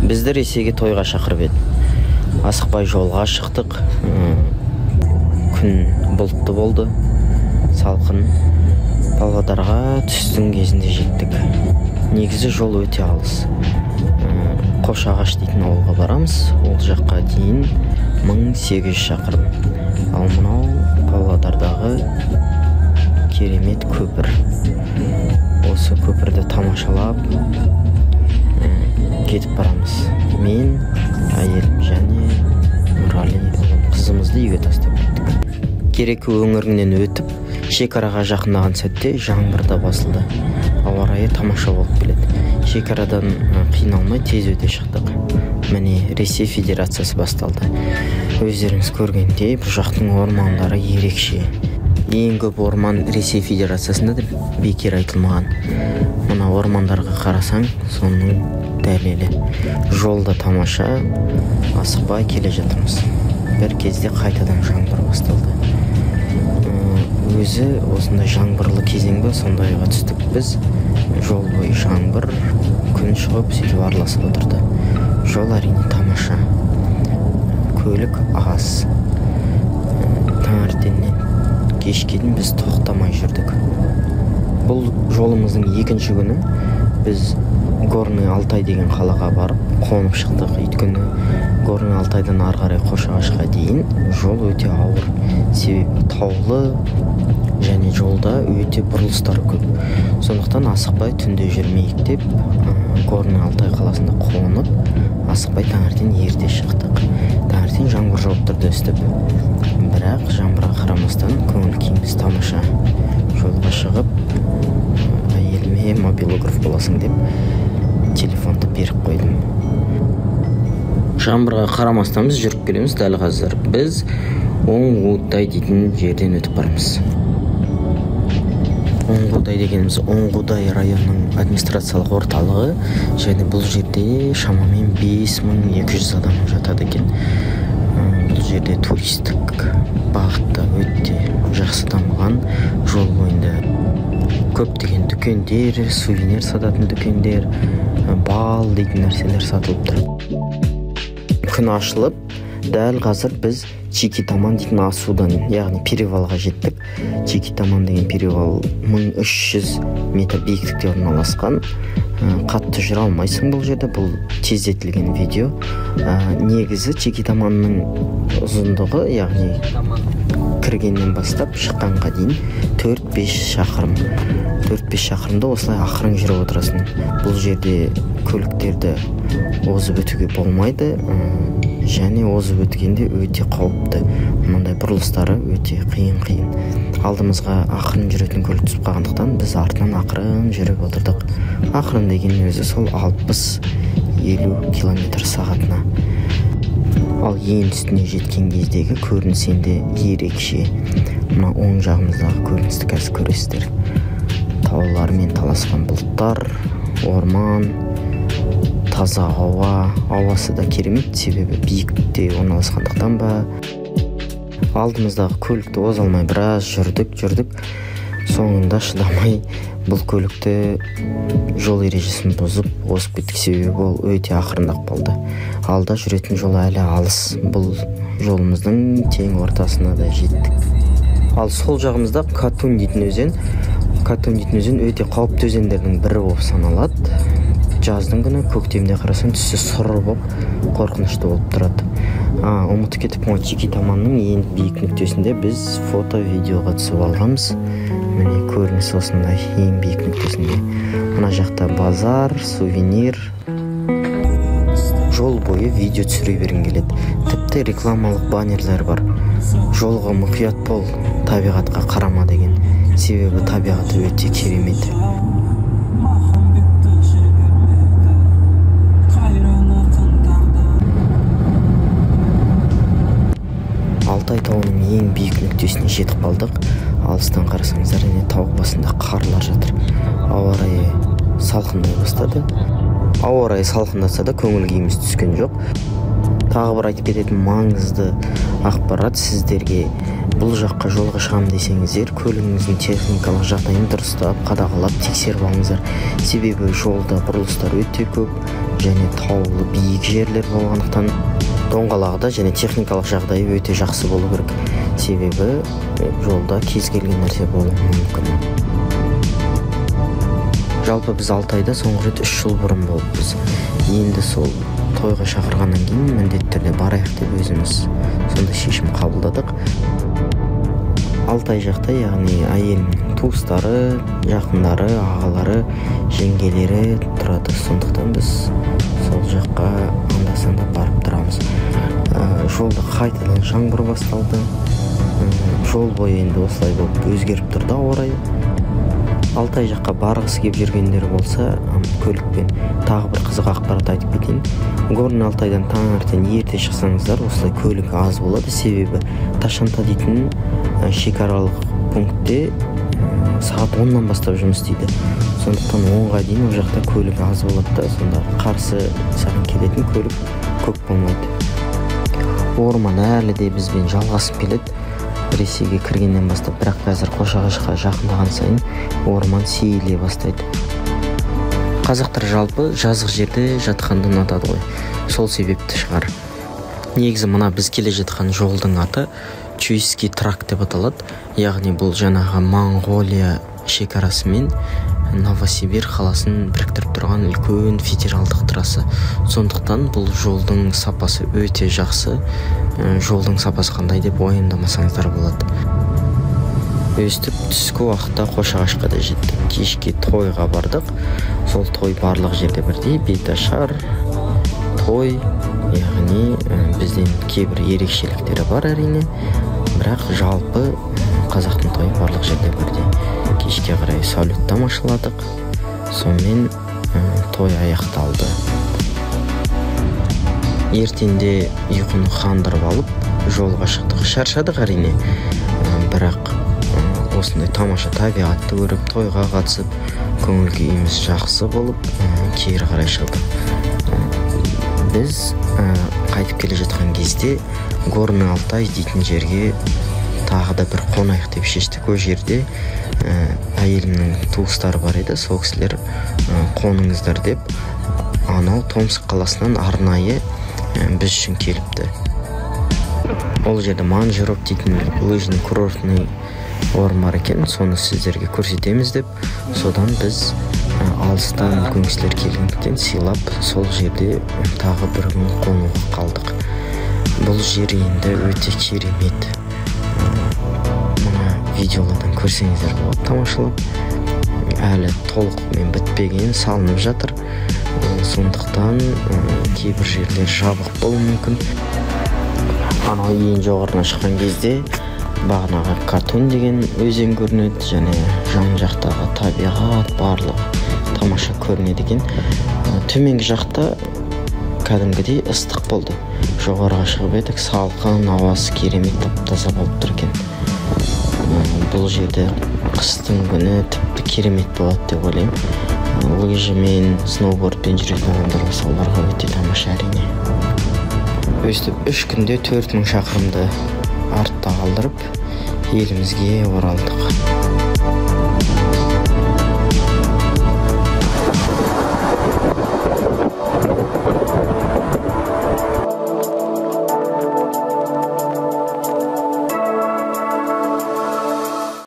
Бізді Ресейге тойға шақырып еді. Асықпай жолға шықтық. Күн бұлтты болды. Салқын. Павлодарға түстің кезінде жеттік. Негізі жол өте алыс. Қошағаш дейтін ауылға барамыз. Ол жаққа дейін 1800 шақырым. Ал мынау Павлодардағы керемет көпір. Осы көпірді тамашалап кетіп барамыз. Мен, әйелім және Нұрали қызымызды үйге тастап кеттік. Кереку өңірінен өтіп, шекараға жақындаған сәтте жаңбыр да басылды. Ауа райы тамаша болып келеді. Шекарадан қиналмай тез өте шықтық. Міне Ресей Федерациясы басталды. Өздеріңіз көргендей, бұл жақтың ормандары ерекше. Ең көп орман Ресей Федерациясында да бекер айтылмаған. Мына ормандарға қарасаң, соның дәлелі. Жолда тамаша, асықпай келе жатырмыз. Бір кезде қайтадан жаңбыр басталды. Өзі осындай жаңбырлы кезең бе, сондайға түстік біз. Жол бойы жаңбыр, күн шығып, сөйтіп араласып отырды. Жол әрине тамаша. Көлік аз. Таңертеңнен кешке дейін біз тоқтамай жүрдік. Бұл жолымыздың екінші күні біз Горный Алтай деген қалаға барып қонып шықтық. Өйткені Горный Алтайдан ары қарай Қошағашқа дейін жол өте ауыр. Себебі таулы және жолда өте бұрылыстар көп. Сондықтан асықпай түнде жүрмейік деп Горный Алтай қаласында қонып, асықпай таңертең ерте шықтық. Таңертең жаңбыр жауып тұрды өстіп. Бірақ жаңбырға қарамастан көңіл күйіміз тамаша. Жолға шығып, әйеліме мобилограф боласың деп телефонды беріп қойдым. Жаңбырға қарамастан біз жүріп келеміз. Дәл қазір біз Оңғудай дейтін жерден өтіп бармыз. Оңғудай дегеніміз Оңғудай районының администрациялық орталығы, және бұл жерде шамамен 5200 адам жатады екен. Бұл жерде туристік бағытта өте жақсы дамыған. Жол бойында көптеген дүкендер, сувенир сататын дүкендер, бал дейтін нәрселер сатылып тұр. Күн ашылып, дәл қазір біз Чикитаман дейтін асудан, яғни перевалға жеттік. Чикитаман деген перевал 1300 метр биіктікте орналасқан. Қатты жүре алмайсың бұл жерде, бұл тездетілген видео. Негізі Чикитаманның ұзындығы, яғни кіргеннен бастап шыққанға дейін 4-5 шақырым. 4-5 шақырымда осылай ақырын жүріп отырасың. Бұл жерде көліктерді озып өтуге болмайды, және озып өткенде өте қауіпті. Мынандай бұрылыстары өте қиын. Алдымызға ақырын жүретін көлік түсіп қалғандықтан біз артынан ақырын жүріп отырдық. Ақырын деген өзі сол 60-50 км сағатына. Ал ең үстіне жеткен кездегі көрініс енді ерекше. Мына оң жағымыздағы көріністі қазір көресіздер. Таулармен таласқан бұлттар, орман, таза ауа. Ауасы да керемет, себебі биіктікте орналасқандықтан ба. Алдымыздағы көлікті оза алмай біраз жүрдік. Соңында шыдамай бұл көлікті жол ережесін бұзып озып кеттік, себебі ол өте ақырындап қалды. Алда жүретін жол әлі алыс. Бұл жолымыздың тең ортасына да жеттік. Ал сол жағымызда Катун дейтін өзен. Катун дейтін өзен өте қауіпті өзендердің бірі болып саналады. Жаздың күні көктемде қарасаң түсі сұр болып, қорқынышты болып тұрады. Ұмытып кетіп, Чикитаманның ең биік нүктесінде біз фото-видеоға түсіп алғанбыз. Міне көрініс осындай ең биік нүктесінде. Мына жақта базар, сувенир. Жол бойы видео түсіре бергім келеді. Тіпті рекламалық баннерлер бар. Жолға мұқият бол, табиғатқа қарама деген. Себебі табиғаты өте керемет. Алтай тауының ең биік нүктесіне жетіп қалдық. Алыстан қарасаңыздар, тау басында қарлар жатыр. Ауа райы салқындай бастады. Ауа райы салқындаса да көңіл күйіміз түскен жоқ. Тағы бір айтып кететін маңызды ақпарат сіздерге: бұл жаққа жолға шығам десеңіздер, көлігіңіздің техникалық жағдайын дұрыстап, қадағалап тексеріп алыңыздар. Себебі жолда бұрылыстар өте көп, және таулы биік жерлер болғандықтан доңғалағы және техникалық жағдайы өте жақсы болу керек. Себебі жолда кез келген нәрсе болуы мүмкін. Жалпы біз Алтайда соңғы рет 3 жыл бұрын болыппыз. Енді сол тойға шақырғаннан кейін міндетті түрде барайық деп өзіміз сондай шешім қабылдадық. Алтай жақта, яғни әйелінің туыстары, жақындары, ағалары, жеңгелері тұрады. Сондықтан біз сол жаққа анда-санда барып тұрамыз. Жолда қайтадан жаңбыр басталды. Жол бойы енді осылай болып өзгеріп тұрды ауа райы. Алтай жаққа барғысы келіп жүргендер болса, көлікпен тағы бір қызық ақпарат айтып кетейін. Горный Алтайдан таңертең ерте шықсаңыздар, осылай көлік аз болады. Себебі Ташанта дейтін шекаралық пунктте сағат 10-нан бастап жұмыс істейді. Сондықтан 10-ға дейін ол жақта көлік аз болады да, сонда қарсы саған келетін көлік көп болмайды. Орман әлі де бізбен жалғасып келеді. Ресейге кіргеннен бастап, бірақ қазір Қошағашқа жақындаған сайын орман сейіле бастайды. Қазақтар жалпы жазық жерде жатқанды ұнатады ғой. Сол себепті шығар. Негізі мына біз келе жатқан жолдың аты Чуйский тракт деп аталады. Яғни бұл жаңағы Моңғолия шекарасы мен Новосибир қаласын біріктіріп тұрған үлкен федералдық трасса. Сондықтан бұл жолдың сапасы өте жақсы. Жолдың сапасы қандай деп уайымдамасаңыздар болады. Өстіп түскі уақытта Қошағашқа да жеттік. Кешке тойға бардық. Сол той барлық жерде бірдей, беташар той, яғни бізден кейбір ерекшеліктері бар әрине, бірақ жалпы қазақтың тойы барлық жерде бірдей. Кешке қарай салют тамашаладық. Сонымен той аяқталды. Ертеңде ұйқыны қандырып алып, жолға шықтық. Шаршадық әрине, бірақ осындай тамаша табиғатты көріп, тойға қатысып, көңіл күйіміз жақсы болып, кері қарай шықтық. Біз қайтып келе жатқан кезде Горный Алтай дейтін жерге тағы да бір қонайық деп шештік. Ол жерде әйелімнің туыстары бар еді. Сол кісілер қоныңыздар деп анау Томск қаласынан арнайы біз үшін келіпті. Ол жерде Манжиров дейтін лыжный курортный орын бар екен. Соны сіздерге көрсетеміз деп, содан біз алыстан үлкен кісілер келгендіктен сыйлап, сол жерде тағы бір күн қонуға қалдық. Бұл жер енді өте керемет. Мына видеолардан көрсеңіздер болады, тамашалап. Әлі толықмен бітпеген, салынып жатыр. Сондықтан кейбір жерлер жабық болуы мүмкін. Анау ең жоғарына шыққан кезде бағанағы Катун деген өзен көрінеді, және жан жақтағы табиғат барлық тамаша көрінеді екен. Төменгі жақта кәдімгідей ыстық болды. Жоғарыға шығып едік, салқын, ауасы керемет, таза болып тұр екен. Бұл жерде қыстың күні тіпті керемет болады деп ойлаймын. Лыжымен, сноубордпен жүретін адамдар болса, оларға өте тамаша әрине. Өстіп 3 күнде 4000 шақырымды артта қалдырып, елімізге оралдық.